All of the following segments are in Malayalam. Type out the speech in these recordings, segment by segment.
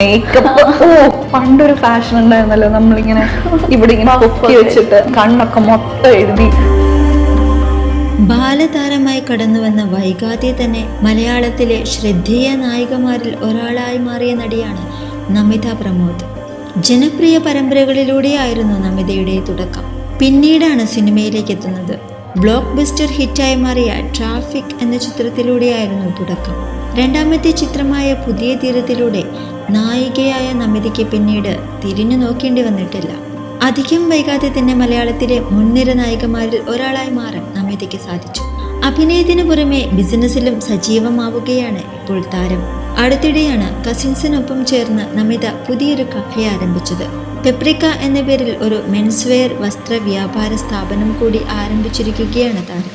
മേക്കപ്പ്. പണ്ടൊരു ഫാഷൻ ഉണ്ടായിരുന്നല്ലോ, നമ്മളിങ്ങനെ ഇവിടെ ഇങ്ങനെ പൊക്കി വെച്ചിട്ട് കണ്ണൊക്കെ മൊത്തം എഴുതി. ബാലതാരമായി കടന്നുവന്ന വൈകാതെ തന്നെ മലയാളത്തിലെ ശ്രദ്ധേയ നായികമാരിൽ ഒരാളായി മാറിയ നടിയാണ് നമിത പ്രമോദ്. ജനപ്രിയ പരമ്പരകളിലൂടെയായിരുന്നു നമിതയുടെ തുടക്കം. പിന്നീടാണ് സിനിമയിലേക്ക് എത്തുന്നത്. ബ്ലോക്ക് ബസ്റ്റർ ഹിറ്റായി മാറിയ ട്രാഫിക് എന്ന ചിത്രത്തിലൂടെയായിരുന്നു തുടക്കം. രണ്ടാമത്തെ ചിത്രമായ പുതിയ തീരത്തിലൂടെ നായികയായ നമിതയ്ക്ക് പിന്നീട് തിരിഞ്ഞു നോക്കേണ്ടി വന്നിട്ടില്ല. അധികം വൈകാതെ തന്നെ മലയാളത്തിലെ മുൻനിര നായികമാരിൽ ഒരാളായി മാറാൻ നമിതയ്ക്ക് സാധിച്ചു. അഭിനയത്തിന് പുറമെ ബിസിനസ്സിലും സജീവമാവുകയാണ് ഇപ്പോൾ താരം. അടുത്തിടെയാണ് കസിൻസിനൊപ്പം ചേർന്ന് നമിത പുതിയൊരു കഫേ ആരംഭിച്ചത്. പെപ്രിക്ക എന്ന പേരിൽ ഒരു മെൻസ്വെയർ വസ്ത്ര വ്യാപാര സ്ഥാപനം കൂടി ആരംഭിച്ചിരിക്കുകയാണ് താരം.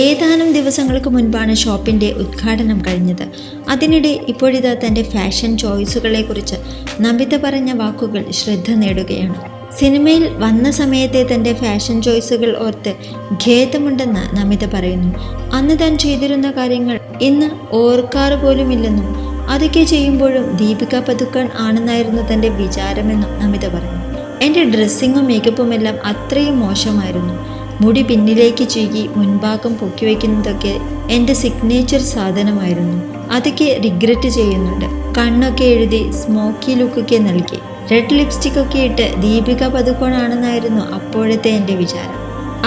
ഏതാനും ദിവസങ്ങൾക്ക് മുൻപാണ് ഷോപ്പിന്റെ ഉദ്ഘാടനം കഴിഞ്ഞത്. അതിനിടെ ഇപ്പോഴിതാ തന്റെ ഫാഷൻ ചോയ്സുകളെ കുറിച്ച് നമിത പറഞ്ഞ വാക്കുകൾ ശ്രദ്ധ നേടുകയാണ്. സിനിമയിൽ വന്ന സമയത്തെ തൻ്റെ ഫാഷൻ ചോയ്സുകൾ ഓർത്ത് ഖേദമുണ്ടെന്ന് നമിത പറയുന്നു. അന്ന് താൻ ചെയ്തിരുന്ന കാര്യങ്ങൾ ഇന്ന് ഓർക്കാറ് പോലുമില്ലെന്നും അതൊക്കെ ചെയ്യുമ്പോഴും ദീപിക പദുക്കോൺ ആണെന്നായിരുന്നു തൻ്റെ വിചാരമെന്നും നമിത പറഞ്ഞു. എൻ്റെ ഡ്രസ്സിങ്ങും മേക്കപ്പുമെല്ലാം അത്രയും മോശമായിരുന്നു. മുടി പിന്നിലേക്ക് ചീകി മുൻഭാഗം പൊക്കി വയ്ക്കുന്നതൊക്കെ എൻ്റെ സിഗ്നേച്ചർ സാധനമായിരുന്നു. അതൊക്കെ റിഗ്രറ്റ് ചെയ്യുന്നുണ്ട്. കണ്ണൊക്കെ എഴുതി സ്മോക്കി ലുക്കൊക്കെ നൽകി റെഡ് ലിപ്സ്റ്റിക് ഒക്കെ ഇട്ട് ദീപിക പദുക്കോൺ ആണെന്നായിരുന്നു അപ്പോഴത്തെ എൻ്റെ വിചാരം.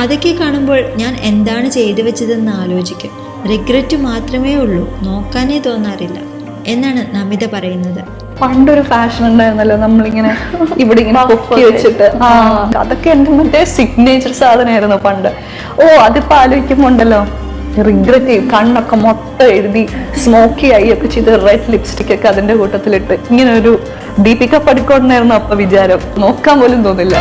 അതൊക്കെ കാണുമ്പോൾ ഞാൻ എന്താണ് ചെയ്തു വെച്ചതെന്ന് ആലോചിക്കും. റിഗ്രറ്റ് മാത്രമേ ഉള്ളൂ, നോക്കാനേ തോന്നാറില്ല എന്നാണ് നമിത പറയുന്നത്. പണ്ടൊരു ഫാഷൻ ഉണ്ടായിരുന്നല്ലോ, നമ്മളിങ്ങനെ ഇവിടെ ഇങ്ങനെ പൊക്കി വെച്ചിട്ട്. അതൊക്കെ എന്റെ മറ്റേ സിഗ്നേച്ചർ സാധനമായിരുന്നു പണ്ട്. അതിപ്പോ ആലോചിക്കുമ്പോണ്ടല്ലോ റിഗ്രറ്റ് ചെയ്യും. കണ്ണൊക്കെ മൊത്തം എഴുതി സ്മോക്കി ആയി ഒക്കെ ചെയ്ത് റെഡ് ലിപ്സ്റ്റിക് ഒക്കെ അതിന്റെ കൂട്ടത്തിലിട്ട് ഇങ്ങനെ ഒരു ദീപിക പടുക്കോണെന്നായിരുന്നു അപ്പൊ വിചാരം. നോക്കാൻ പോലും തോന്നില്ല.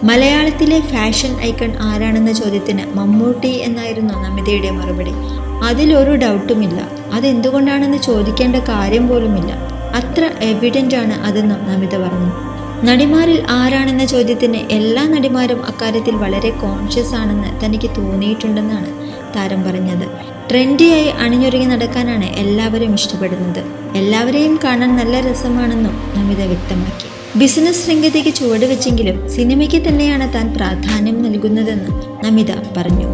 മലയാളത്തിലെ ഫാഷൻ ഐക്കൺ ആരാണെന്ന ചോദ്യത്തിന് മമ്മൂട്ടി എന്നായിരുന്നു നമിതയുടെ മറുപടി. അതിലൊരു ഡൗട്ടുമില്ല. അതെന്തുകൊണ്ടാണെന്ന് ചോദിക്കേണ്ട കാര്യം പോലുമില്ല. അത്ര എവിഡൻ്റ് ആണ് അതെന്നും നമിത പറഞ്ഞു. നടിമാരിൽ ആരാണെന്ന ചോദ്യത്തിന് എല്ലാ നടിമാരും അക്കാര്യത്തിൽ വളരെ കോൺഷ്യസ് ആണെന്ന് തനിക്ക് തോന്നിയിട്ടുണ്ടെന്നാണ് താരം പറഞ്ഞത്. ട്രെൻഡിയായി അണിഞ്ഞൊരുങ്ങി നടക്കാനാണ് എല്ലാവരും ഇഷ്ടപ്പെടുന്നത്. എല്ലാവരെയും കാണാൻ നല്ല രസമാണെന്നും നമിത വ്യക്തമാക്കി. ബിസിനസ് രംഗത്തേക്ക് ചുവടുവെച്ചെങ്കിലും സിനിമയ്ക്ക് തന്നെയാണ് താൻ പ്രാധാന്യം നൽകുന്നതെന്ന് നമിത പറഞ്ഞു.